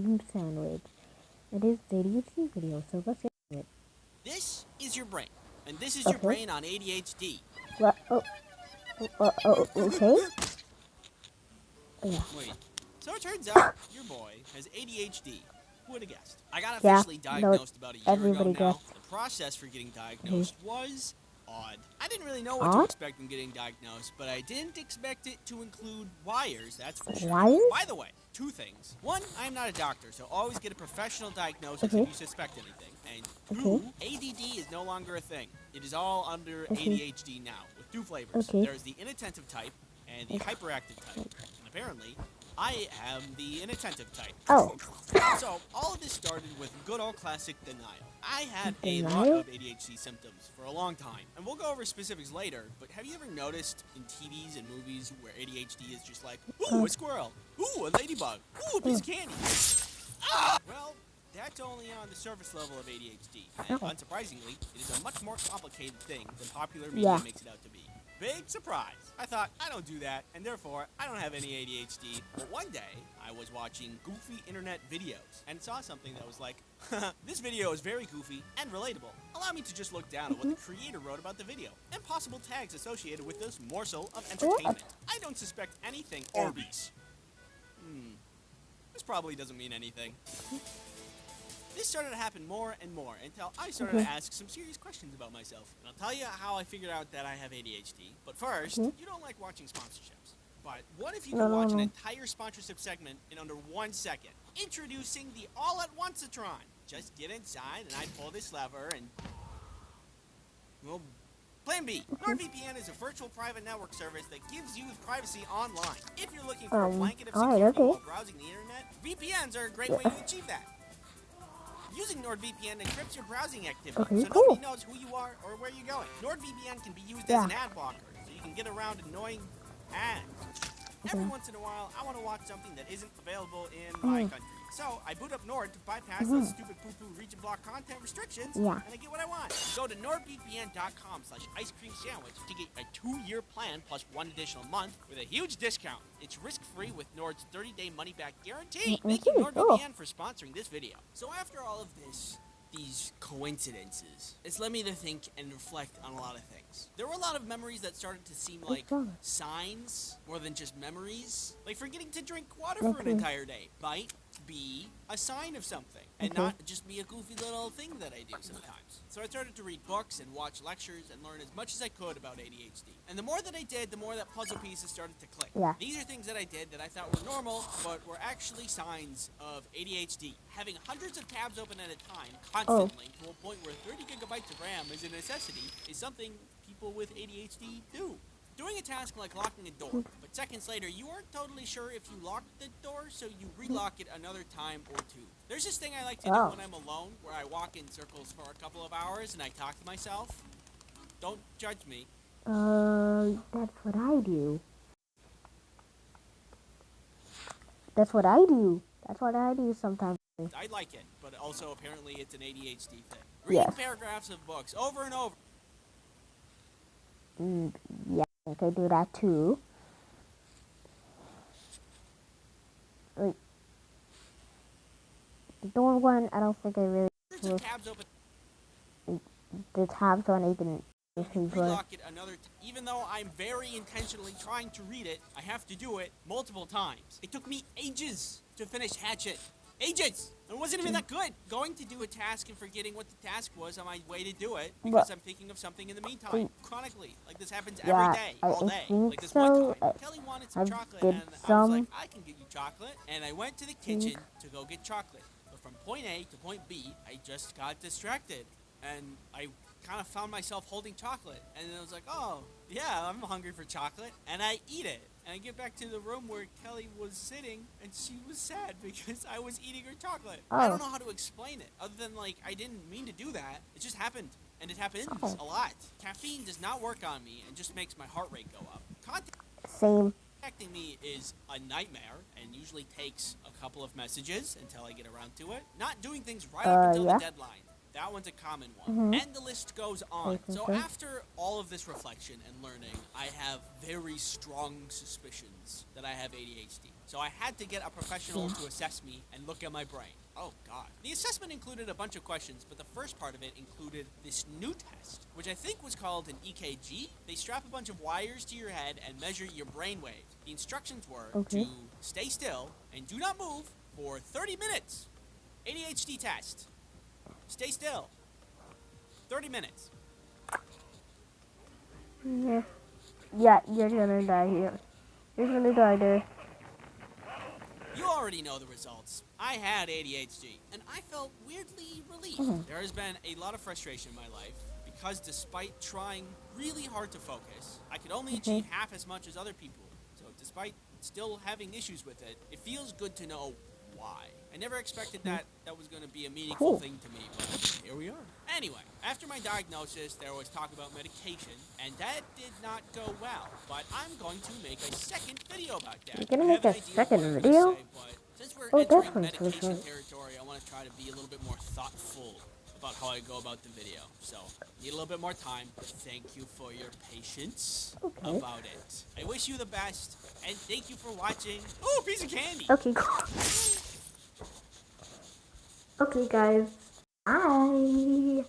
cream sandwich. It is the ADHD video, so let's get it. This is your brain, and this is your Okay. brain on ADHD. What? Okay. Yeah. Wait, so it turns out your boy has ADHD. Who would have guessed? I got Yeah, officially diagnosed about a year everybody ago now. guessed. The process for getting diagnosed was odd. I didn't really know what Odd? to expect when getting diagnosed, but I didn't expect it to include wires, that's for sure. Wires? By the way, two things. One, I am not a doctor, so always get a professional diagnosis Okay. if you suspect anything. And two, ADD is no longer a thing. It is all under ADHD now, with two flavors. Okay. There is the inattentive type and the hyperactive type. And apparently, I am the inattentive type. Oh. So, all of this started with good old classic denial. I had a lot Denial? of ADHD symptoms for a long time, and we'll go over specifics later, but have you ever noticed in TVs and movies where ADHD is just like, ooh, a squirrel, ooh, a ladybug, ooh, a piece of candy? Ah! Well, that's only on the surface level of ADHD, and unsurprisingly, it is a much more complicated thing than popular media makes it out to be. Big surprise. I thought, I don't do that, and therefore, I don't have any ADHD. But one day, I was watching goofy internet videos and saw something that was like, this video is very goofy and relatable. Allow me to just look down at what the creator wrote about the video and possible tags associated with this morsel of entertainment. I don't suspect anything, Orbeez. This probably doesn't mean anything. This started to happen more and more until I started to ask some serious questions about myself. And I'll tell you how I figured out that I have ADHD. But first, you don't like watching sponsorships. But what if you could watch an entire sponsorship segment in under 1 second? Introducing the All-at-Once-a-tron. Just get inside and I pull this lever and... well, Plan B. NordVPN is a virtual private network service that gives you privacy online. If you're looking for a blanket of security while browsing the internet, VPNs are a great way to achieve that. Using NordVPN encrypts your browsing activity, so nobody knows who you are or where you're going. NordVPN can be used as an ad blocker, so you can get around annoying ads. Every once in a while, I want to watch something that isn't available in my country. So, I boot up Nord to bypass those stupid poo-poo region block content restrictions, and I get what I want. Go to nordvpn.com/icecreamsandwich to get a 2-year plan plus 1 additional month with a huge discount. It's risk-free with Nord's 30-day money-back guarantee. Thank you, NordVPN, for sponsoring this video. So after all of these coincidences, it's led me to think and reflect on a lot of things. There were a lot of memories that started to seem like signs more than just memories. Like forgetting to drink water for an entire day might be a sign of something and not just be a goofy little thing that I do sometimes. So I started to read books and watch lectures and learn as much as I could about ADHD. And the more that I did, the more that puzzle pieces started to click. These are things that I did that I thought were normal, but were actually signs of ADHD. Having hundreds of tabs open at a time, constantly, to a point where 30 gigabytes of RAM is a necessity, is something people with ADHD do. Doing a task like locking a door, but seconds later you aren't totally sure if you locked the door, so you relock it another time or two. There's this thing I like to do when I'm alone, where I walk in circles for a couple of hours and I talk to myself. Don't judge me. That's what I do. That's what I do. That's what I do sometimes. I like it, but also apparently it's an ADHD thing. Reading paragraphs of books over and over. Yeah, I can do that too. Like, the door one, I don't think I really... Tabs open. The tabs on even... Relock it even though I'm very intentionally trying to read it, I have to do it multiple times. It took me ages to finish Hatchet. Ages! It wasn't even that good. Going to do a task and forgetting what the task was on my way to do it because I'm thinking of something in the meantime. Chronically. Like this happens every day, all day. Like this one time. Kelly wanted some chocolate and I was like, I can get you chocolate. And I went to the kitchen to go get chocolate. But from point A to point B, I just got distracted. And I kind of found myself holding chocolate. And then I was like, oh, yeah, I'm hungry for chocolate. And I eat it. And I get back to the room where Kelly was sitting, and she was sad because I was eating her chocolate. I don't know how to explain it, other than, like, I didn't mean to do that. It just happened, and it happens a lot. Caffeine does not work on me and just makes my heart rate go up. Contacting me is a nightmare and usually takes a couple of messages until I get around to it. Not doing things right up until the deadline. That one's a common one. And the list goes on. So after all of this reflection and learning, I have very strong suspicions that I have ADHD. So I had to get a professional to assess me and look at my brain. Oh, God. The assessment included a bunch of questions, but the first part of it included this new test, which I think was called an EKG. They strap a bunch of wires to your head and measure your brain waves. The instructions were Okay. to stay still and do not move for 30 minutes. ADHD test. Stay still. 30 minutes. Yeah. Yeah, you're gonna die here. You're gonna die there. You already know the results. I had ADHD, and I felt weirdly relieved. There has been a lot of frustration in my life because despite trying really hard to focus, I could only achieve half as much as other people. So despite still having issues with it, it feels good to know why. I never expected that was going to be a meaningful thing to me, but here we are. Anyway, after my diagnosis, there was talk about medication, and that did not go well. But I'm going to make a second video about that. You're gonna I have make an a idea of second what I'm video? gonna say, but since we're Oh, entering definitely, medication definitely. territory, I want to try to be a little bit more thoughtful about how I go about the video. So, need a little bit more time. Thank you for your patience Okay. about it. I wish you the best, and thank you for watching. Ooh, piece of candy! Okay. Okay, guys. Bye.